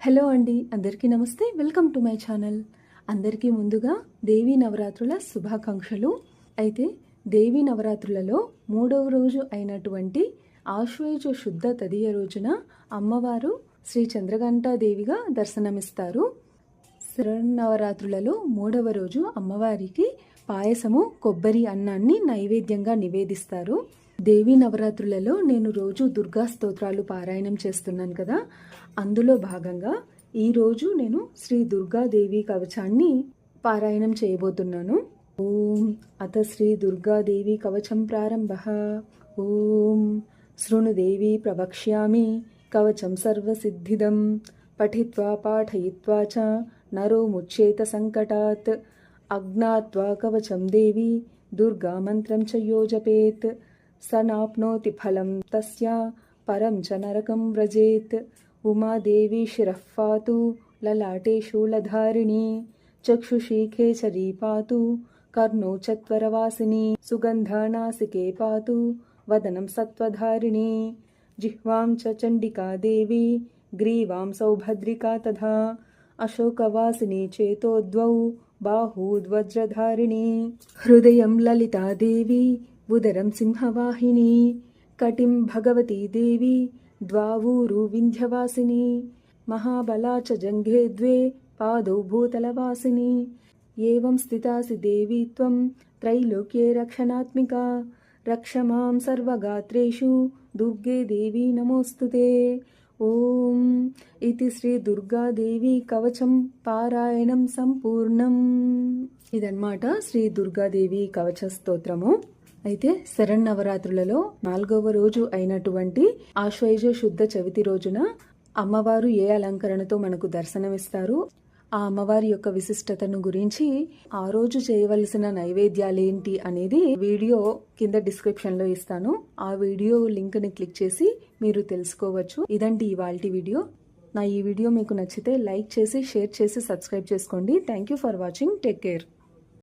Hello అండి, అందరికీ నమస్తే. Welcome to my channel. అందరికీ ముందుగా దేవీ నవరాత్రుల శుభాకాంక్షలు. అయితే దేవీ నవరాత్రులలో 3వ రోజు అయినటువంటి ఆశ్వయుజ శుద్ధ తదియ రోజున అమ్మవారు శ్రీ చంద్రఘంటాదేవిగా దర్శనమిస్తారు. శరన్నవరాత్రులలో 3వ రోజు అమ్మవారికి పాయసము, కొబ్బరి అన్నాన్ని నైవేద్యంగా నివేదిస్తారు. దేవీ నవరాత్రులలో నేను రోజు దుర్గా స్తోత్రాలు పారాయణం చేస్తున్నాను కదా, అందులో భాగంగా ఈరోజు నేను శ్రీ దుర్గాదేవి కవచాన్ని పారాయణం చేయబోతున్నాను. ఓం అత శ్రీ దుర్గాదేవి కవచం ప్రారంభ. ఓం శృణుదేవి ప్రవక్ష్యామి కవచం సర్వసిద్ధిదం పఠిత్వా పాఠయిత్వా చ నరో ముచ్యేత సంకటాత్ అజ్ఞాత్వా కవచం దేవి దుర్గా మంత్రం చ యో జపేత్ సనాప్నోతి ఫలం తస్య పరం చ నరకం వ్రజేత్. ఉమాదేవి శిరః పాతు లలాటే శూలధారిణి చక్షుషి ఖేచరీ పాతు కర్ణో చత్వరవాసిని సుగంధానాసికే పాతు వదనం సత్వధారిణి జిహ్వాం చ చండికా దేవి గ్రీవాం సౌభద్రికా తథా అశోకవాసిని చేతోద్వౌ బాహూద్వజ్రధారిణి హృదయం లలితాదేవి ఉదరం సింహవాహిని కటిం భగవతీ దేవి ద్వావూరు వింధ్యవాసిని మహాబలా చ జంఘే ద్వే పాదౌ భూతలవాసిని ఏవం స్థితాసి దేవి త్వం త్రైలోక్యే రక్షణాత్మికా రక్ష మాం సర్వగాత్రేషు దుర్గే దేవి నమోస్తుతే. ఓం ఇది శ్రీ దుర్గాదేవి కవచం పారాయణం సంపూర్ణం. ఇదన్నమాట శ్రీ దుర్గాదేవి కవచ స్తోత్రము. అయితే శరన్నవరాత్రులలో 4వ రోజు అయినటువంటి ఆశ్వయుజ శుద్ధ చవితి రోజున అమ్మవారు ఏ అలంకరణతో మనకు దర్శనమిస్తారు, ఆ అమ్మవారి యొక్క విశిష్టతను గురించి, ఆ రోజు చేయవలసిన నైవేద్యాలేంటి అనేది వీడియో కింద డిస్క్రిప్షన్ లో ఇస్తాను. ఆ వీడియో లింక్ ని క్లిక్ చేసి మీరు తెలుసుకోవచ్చు. ఇదండి ఇవాల్టి వీడియో. నా ఈ వీడియో మీకు నచ్చితే లైక్ చేసి, షేర్ చేసి, సబ్స్క్రైబ్ చేసుకోండి. Thank you for watching. Take care.